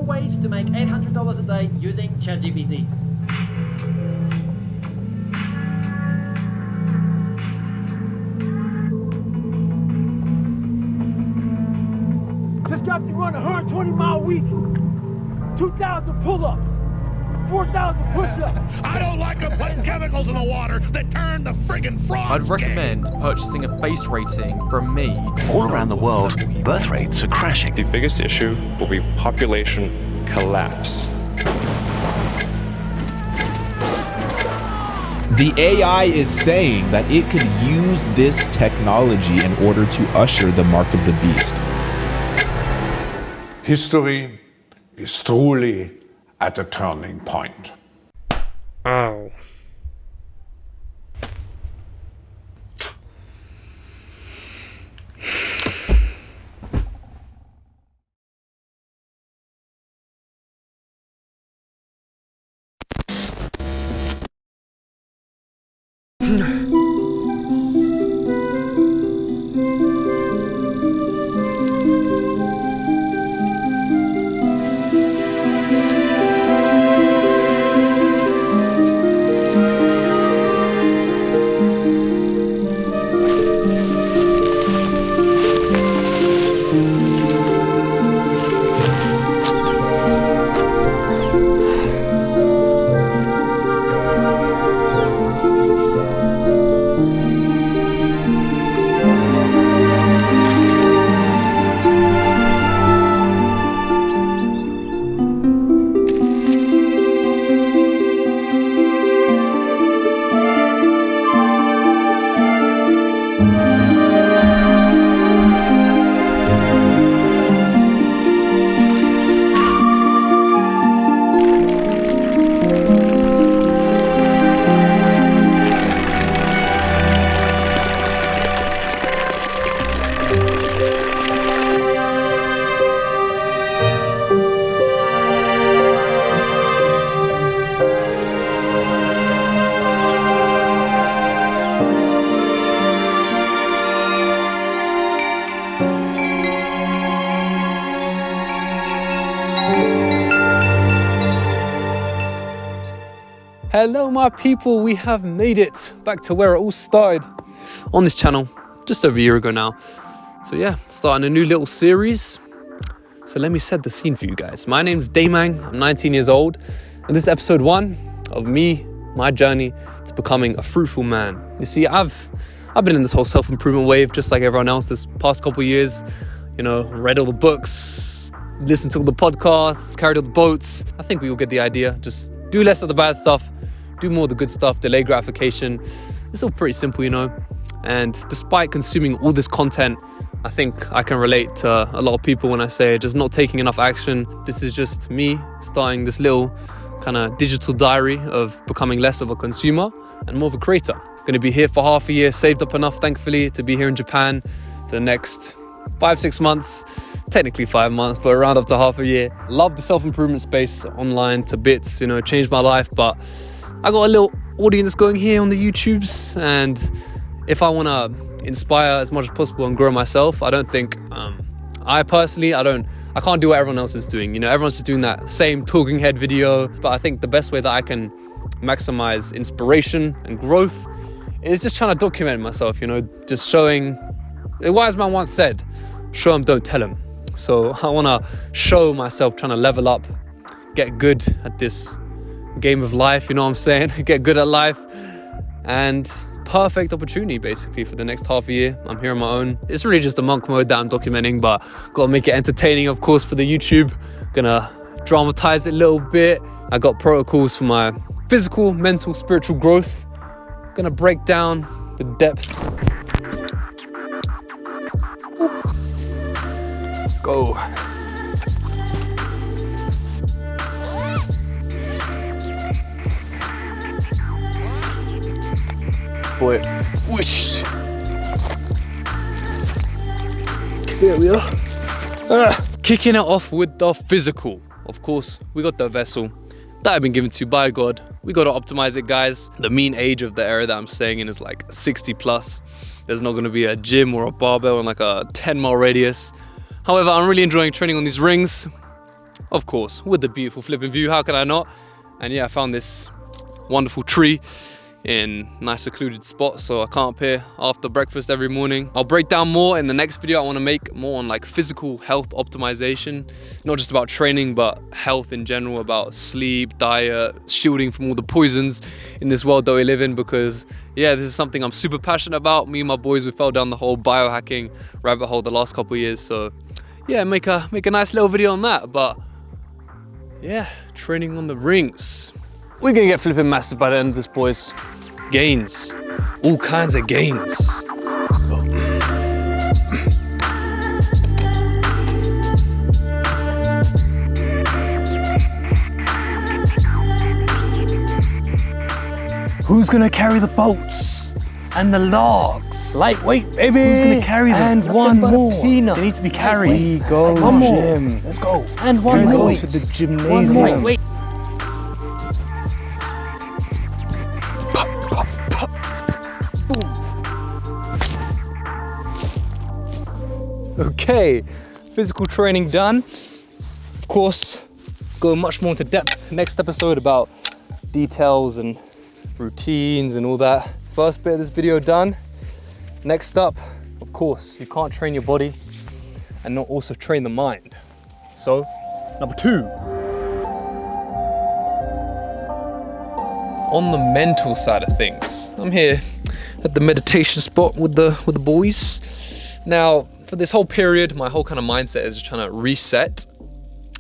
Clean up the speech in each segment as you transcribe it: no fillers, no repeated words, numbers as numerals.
ways to make $800 a day using ChatGPT. Just got to run a 120-mile week, 2,000 pull-ups, 4,000 push-ups. I don't like them putting chemicals in the water that turn the friggin' frogs. I'd recommend purchasing a face rating from me. All around the world, birth rates are crashing. The biggest issue will be population collapse. The AI is saying that it could use this technology in order to usher the mark of the beast. History is truly at a turning point. Ow. Hello my people, we have made it back to where it all started on this channel just over a year ago now. So yeah, starting a new little series. So let me set the scene for you guys. My name's Deepen, I'm 19 years old, and this is episode 1 of my journey to becoming a fruitful man. You see, I've been in this whole self-improvement wave just like everyone else this past couple of years. You know, read all the books, listened to all the podcasts, carried all the boats. I think we all get the idea. Just do less of the bad stuff, do more of the good stuff, delay gratification. It's all pretty simple, you know. And despite consuming all this content, I think I can relate to a lot of people when I say just not taking enough action. This is just me starting this little kind of digital diary of becoming less of a consumer and more of a creator. Going to be here for half a year, saved up enough, thankfully, to be here in Japan for the next 5-6 months. Technically 5 months, but around up to half a year. Love the self-improvement space online to bits, you know, changed my life, but I got a little audience going here on the YouTubes, and if I want to inspire as much as possible and grow myself, I don't think, I can't do what everyone else is doing. You know, everyone's just doing that same talking head video, but I think the best way that I can maximize inspiration and growth is just trying to document myself, you know, just showing, a wise man once said, show him, don't tell him. So I want to show myself trying to level up, get good at this game of life, you know what I'm saying? Get good at life, and perfect opportunity basically for the next half a year. I'm here on my own. It's really just a monk mode that I'm documenting, but gotta make it entertaining, of course, for the YouTube. Gonna dramatize it a little bit. I got protocols for my physical, mental, spiritual growth. Gonna break down the depth. Let's go. Boy, whoosh. There we are. Kicking it off with the physical. Of course, we got the vessel that I've been given to by God. We got to optimize it, guys. The mean age of the area that I'm staying in is like 60 plus. There's not going to be a gym or a barbell in like a 10-mile radius. However, I'm really enjoying training on these rings. of course, with the beautiful flipping view, how can I not? And yeah, I found this wonderful tree in nice secluded spot, so I camp here after breakfast every morning. I'll break down more in the next video. I want to make more on like physical health optimization, not just about training, but health in general, about sleep, diet, shielding from all the poisons in this world that we live in, because yeah, this is something I'm super passionate about. Me and my boys, we fell down the whole biohacking rabbit hole the last couple of years, so yeah, make a nice little video on that. But yeah, training on the rings. We're gonna get flipping massive by the end of this, boys. Gains, all kinds of gains. Let's go. Who's gonna carry the boats and the logs? Lightweight, baby. Who's gonna carry them? And one more. They need to be carried. We go. One more. Gym. Let's go. And one more. To the gymnasium. One more. Okay, physical training done. Of course, go much more into depth next episode about details and routines and all that. First bit of this video done. Next up, of course, you can't train your body and not also train the mind. So, number 2. On the mental side of things, I'm here at the meditation spot with the boys. Now, for this whole period, my whole kind of mindset is just trying to reset,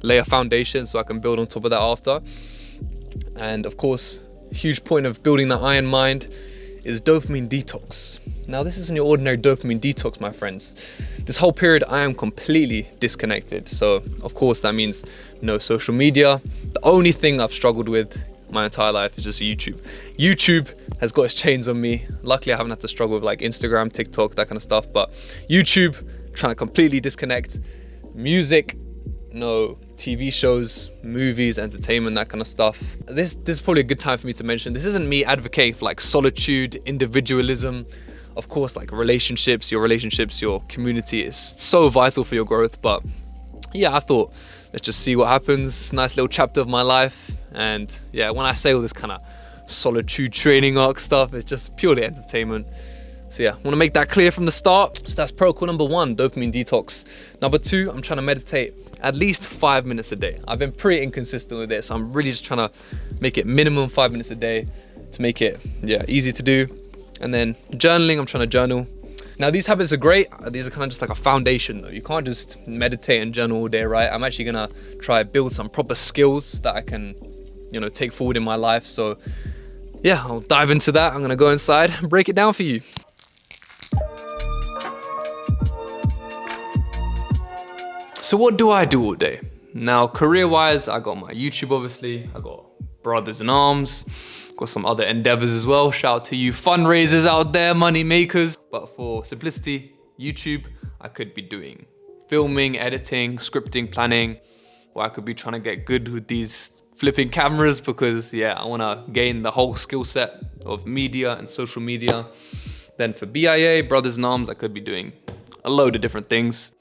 lay a foundation so I can build on top of that after. And of course, a huge point of building that iron mind is dopamine detox. Now, this isn't your ordinary dopamine detox, my friends. This whole period, I am completely disconnected. So, of course, that means no social media. The only thing I've struggled with my entire life is just YouTube. YouTube has got its chains on me. Luckily, I haven't had to struggle with like Instagram, TikTok, that kind of stuff. But YouTube, trying to completely disconnect. Music, no TV shows, movies, entertainment, that kind of stuff. This is probably a good time for me to mention, this isn't me advocating for like solitude, individualism. Of course, like relationships, your community is so vital for your growth. But yeah, I thought, let's just see what happens. Nice little chapter of my life. And yeah, when I say all this kind of solitude training arc stuff, it's just purely entertainment. So yeah, I want to make that clear from the start. So that's protocol number 1, dopamine detox. Number 2, I'm trying to meditate at least 5 minutes a day. I've been pretty inconsistent with this. So I'm really just trying to make it minimum 5 minutes a day to make it, yeah, easy to do. And then journaling, I'm trying to journal. Now, these habits are great. These are kind of just like a foundation though. You can't just meditate and journal all day, right? I'm actually gonna try build some proper skills that I can, you know, take forward in my life. So yeah, I'll dive into that. I'm gonna go inside and break it down for you. So what do I do all day? Now, career-wise, I got my YouTube, obviously. I got Brothers in Arms. Got some other endeavors as well. Shout out to you fundraisers out there, money makers. But for simplicity, YouTube, I could be doing filming, editing, scripting, planning, or I could be trying to get good with these flipping cameras because yeah, I want to gain the whole skill set of media and social media. Then for BIA, Brothers in Arms, I could be doing a load of different things.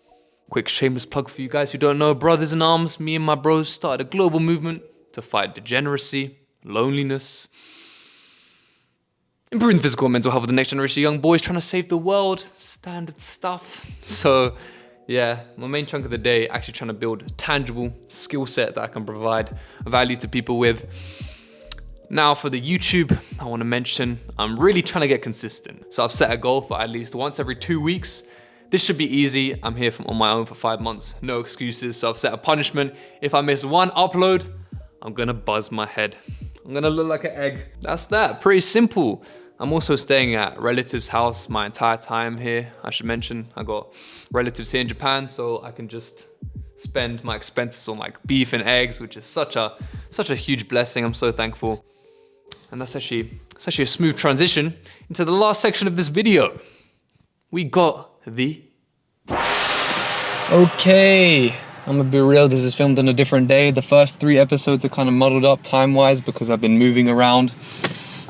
Quick shameless plug for you guys who don't know, Brothers in Arms, me and my bros started a global movement to fight degeneracy, loneliness, improving physical and mental health of the next generation of young boys trying to save the world, standard stuff. So yeah, my main chunk of the day, actually trying to build a tangible skill set that I can provide value to people with. Now for the YouTube, I want to mention, I'm really trying to get consistent. So I've set a goal for at least once every 2 weeks. This should be easy. I'm here on my own for 5 months, no excuses. So I've set a punishment. If I miss one upload, I'm gonna buzz my head. I'm gonna look like an egg. That's that, pretty simple. I'm also staying at relatives' house my entire time here. I should mention, I got relatives here in Japan, so I can just spend my expenses on like beef and eggs, which is such a huge blessing. I'm so thankful. And that's actually a smooth transition into the last section of this video. We got the... Okay, I'm gonna be real, this is filmed on a different day. The first 3 episodes are kind of muddled up time-wise because I've been moving around.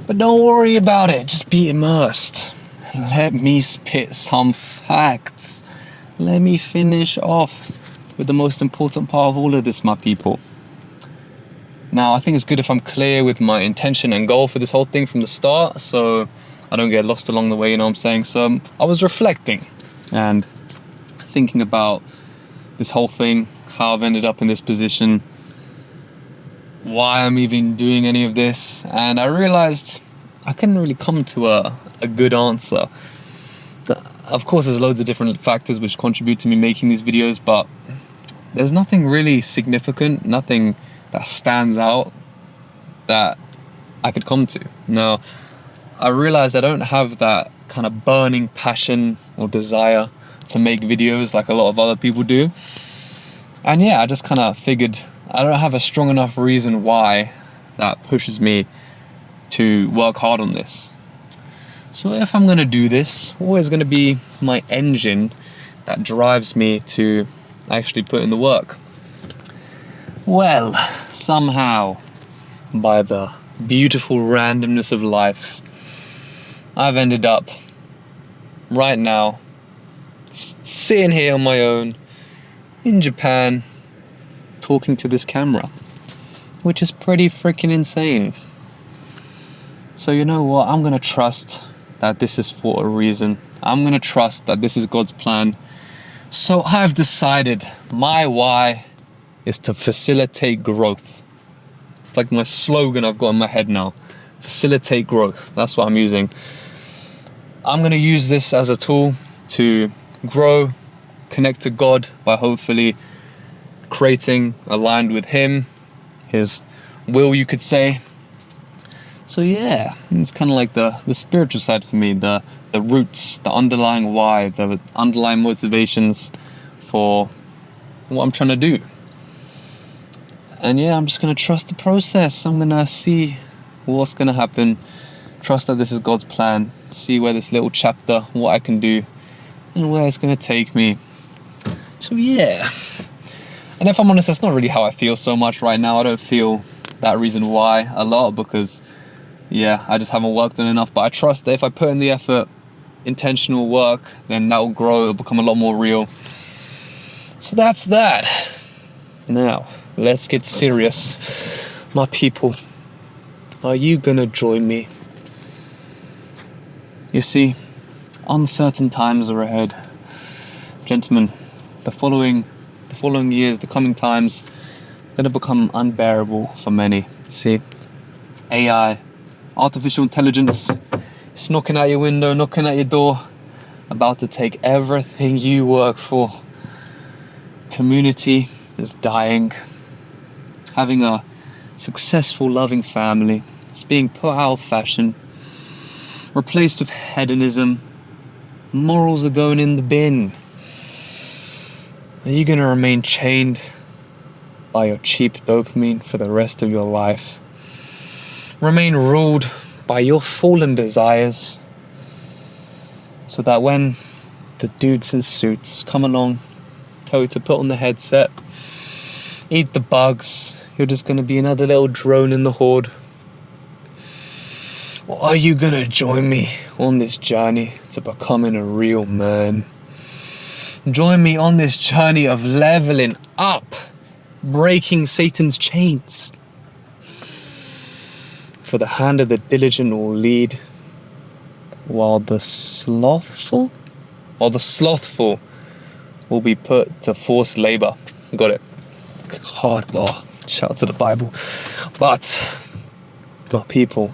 But don't worry about it, just be immersed. Let me spit some facts. Let me finish off with the most important part of all of this, my people. Now, I think it's good if I'm clear with my intention and goal for this whole thing from the start, so I don't get lost along the way, you know what I'm saying? So I was reflecting and thinking about this whole thing, how I've ended up in this position, why I'm even doing any of this, and I realized I couldn't really come to a good answer. Of course, there's loads of different factors which contribute to me making these videos, but there's nothing really significant, nothing that stands out that I could come to. Now, I realized I don't have that kind of burning passion or desire to make videos like a lot of other people do. And yeah, I just kind of figured I don't have a strong enough reason why that pushes me to work hard on this. So if I'm going to do this, what is going to be my engine that drives me to actually put in the work? Well, somehow, by the beautiful randomness of life, I've ended up right now sitting here on my own in Japan talking to this camera, which is pretty freaking insane. So you know what, I'm gonna trust that this is for a reason. I'm gonna trust that this is God's plan. So I've decided my why is to facilitate growth. It's like my slogan I've got in my head now. Facilitate growth, that's what I'm using. I'm gonna use this as a tool to grow, connect to God by hopefully creating aligned with Him, His will, you could say. So yeah, it's kind of like the spiritual side for me, the roots, the underlying why, the underlying motivations for what I'm trying to do. And yeah, I'm just going to trust the process. I'm going to see what's going to happen, trust that this is God's plan, see where this little chapter, what I can do, and where it's going to take me. So yeah. And if I'm honest, that's not really how I feel so much right now. I don't feel that reason why a lot, because yeah, I just haven't worked on enough. But I trust that if I put in the effort, intentional work, then that will grow, it'll become a lot more real. So that's that. Now, let's get serious. My people, are you gonna join me? You see, uncertain times are ahead. Gentlemen, the following years, the coming times, are gonna become unbearable for many. See, AI, artificial intelligence, it's knocking at your window, knocking at your door, about to take everything you work for. Community is dying. Having a successful, loving family is being put out of fashion, replaced with hedonism. Morals are going in the bin. Are you going to remain chained by your cheap dopamine for the rest of your life? Remain ruled by your fallen desires, so that when the dudes in suits come along, tell you to put on the headset, eat the bugs, you're just going to be another little drone in the horde? Or are you going to join me on this journey to becoming a real man? Join me on this journey of leveling up, breaking Satan's chains. For the hand of the diligent will lead, while the slothful will be put to forced labor. Got it. Hard bar. Shout out to the Bible. But, my people,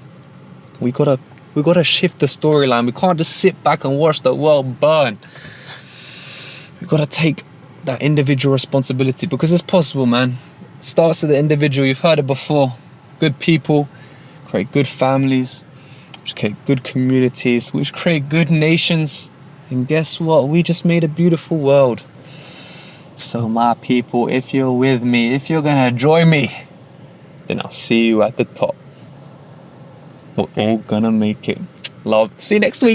we gotta shift the storyline. We can't just sit back and watch the world burn. We gotta take that individual responsibility, because it's possible, man. It starts at the individual. You've heard it before. Good people create good families, which create good communities, which create good nations. And guess what? We just made a beautiful world. So my people, if you're with me, if you're gonna join me, then I'll see you at the top. We're all gonna make it. Love. See you next week.